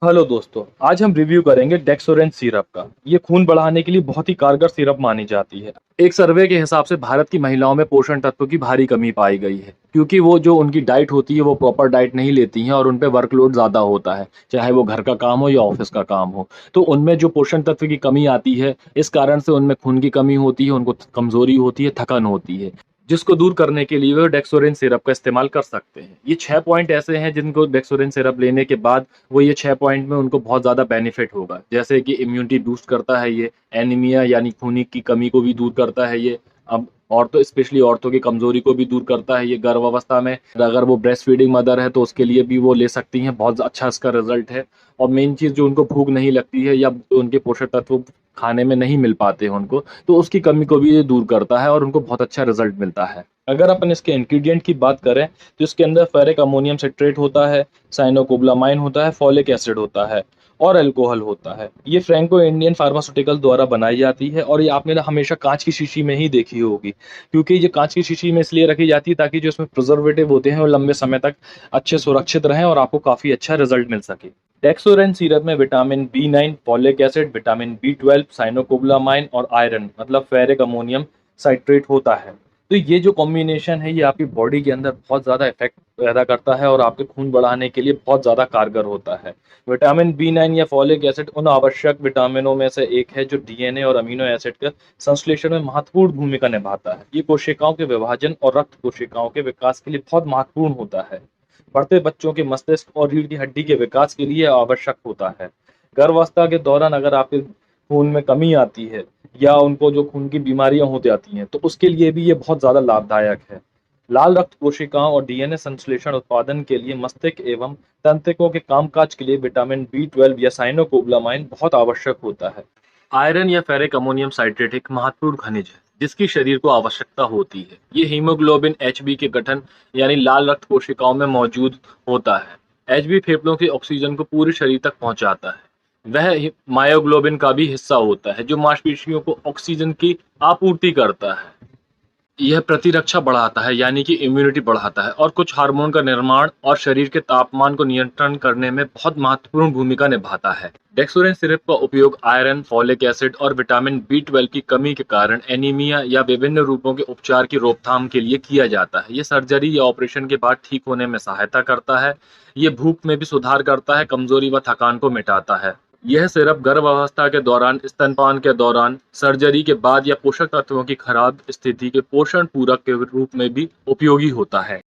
Hello दोस्तों, आज हम रिव्यू करेंगे डेक्सोरेंस सिरप का। ये खून बढ़ाने के लिए बहुत ही कारगर सिरप मानी जाती है। एक सर्वे के हिसाब से भारत की महिलाओं में पोषण तत्व की भारी कमी पाई गई है, क्योंकि वो जो उनकी डाइट होती है वो प्रॉपर डाइट नहीं लेती हैं और उन पे वर्कलोड ज़्यादा होता है, चाहे वो घर का काम हो या ऑफिस का काम हो। तो उनमें जो पोषण तत्व की कमी आती है, इस कारण से उनमें खून की कमी होती है, उनको कमज़ोरी होती है, थकन होती है। जिसको दूर करने के लिए वो डेक्सोरेन सिरप का इस्तेमाल कर सकते हैं। ये 6 पॉइंट ऐसे हैं जिनको डेक्सोरेन सिरप लेने के बाद वो ये 6 पॉइंट में उनको बहुत ज़्यादा बेनिफिट होगा। जैसे कि इम्यूनिटी बूस्ट करता है ये, एनीमिया यानी खून की कमी को भी दूर करता है ये। अब औरतों स्पेशली औरतों की कमज़ोरी को भी दूर करता है ये गर्भावस्था में। अगर वो ब्रेस्ट फीडिंग मदर है तो उसके लिए भी वो ले सकती हैं, बहुत अच्छा इसका रिज़ल्ट है। और मेन चीज़ जो उनको भूख नहीं लगती है या जो उनके पोषक तत्व खाने में नहीं मिल पाते हैं उनको, तो उसकी कमी को भी ये दूर करता है और उनको बहुत अच्छा रिज़ल्ट मिलता है। अगर अपन इसके इंग्रीडिएंट की बात करें तो इसके अंदर फेरिक अमोनियम सिट्रेट होता है, साइनोकोबालामाइन होता है, फॉलिक एसिड होता है और अल्कोहल होता है। ये फ्रैंको इंडियन फार्मास्यूटिकल द्वारा बनाई जाती है और ये आपने ना हमेशा काँच की शीशी में ही देखी होगी, क्योंकि ये काँच की शीशी में इसलिए रखी जाती है ताकि जो इसमें प्रिजर्वेटिव होते हैं वो लंबे समय तक अच्छे सुरक्षित रहें और आपको काफ़ी अच्छा रिजल्ट मिल सके। डेक्सोरेन सिरप में vitamin B nine, folic acid, vitamin बी12, साइनोकोबालामाइन और आयरन मतलब फेरिक अमोनियम साइट्रेट होता है। तो ये जो कॉम्बिनेशन है ये आपकी बॉडी के अंदर बहुत ज़्यादा इफेक्ट पैदा करता है और आपके खून बढ़ाने के लिए बहुत ज़्यादा कारगर होता है। विटामिन बी9 या फॉलिक एसिड उन आवश्यक विटामिनों में से एक है जो डीएनए और अमीनो एसिड का संश्लेषण में महत्वपूर्ण भूमिका निभाता है। ये कोशिकाओं के विभाजन और रक्त कोशिकाओं के विकास के लिए बहुत महत्वपूर्ण होता है। बढ़ते बच्चों के मस्तिष्क और रीढ़ की हड्डी के विकास के लिए आवश्यक होता है। गर्भावस्था के दौरान अगर आपके खून में कमी आती है या उनको जो खून की बीमारियां हो जाती हैं तो उसके लिए भी ये बहुत ज़्यादा लाभदायक है। लाल रक्त कोशिकाओं और डीएनए संश्लेषण उत्पादन के लिए मस्तिष्क एवं तंत्रिकाओं के कामकाज के लिए विटामिन बी12 या साइनोकोबालामाइन बहुत आवश्यक होता है। आयरन या फेरिक अमोनियम साइट्रेट एक महत्वपूर्ण खनिज है जिसकी शरीर को आवश्यकता होती है। ये हीमोग्लोबिन एचबी के गठन यानी लाल रक्त कोशिकाओं में मौजूद होता है। एचबी फेफड़ों की ऑक्सीजन को पूरे शरीर तक पहुंचाता है। वह मायोग्लोबिन का भी हिस्सा होता है जो मांसपेशियों को ऑक्सीजन की आपूर्ति करता है। यह प्रतिरक्षा बढ़ाता है यानी कि इम्यूनिटी बढ़ाता है और कुछ हार्मोन का निर्माण और शरीर के तापमान को नियंत्रण करने में बहुत महत्वपूर्ण भूमिका निभाता है। डेक्सोरेन सिरप का उपयोग आयरन, फॉलिक एसिड और विटामिन बी12 की कमी के कारण एनीमिया या विभिन्न रूपों के उपचार की रोकथाम के लिए किया जाता है। ये सर्जरी या ऑपरेशन के बाद ठीक होने में सहायता करता है। ये भूख में भी सुधार करता है, कमजोरी व थकान को मिटाता है। यह सिरप गर्भावस्था के दौरान, स्तनपान के दौरान, सर्जरी के बाद या पोषक तत्वों की खराब स्थिति के पोषण पूरक के रूप में भी उपयोगी होता है।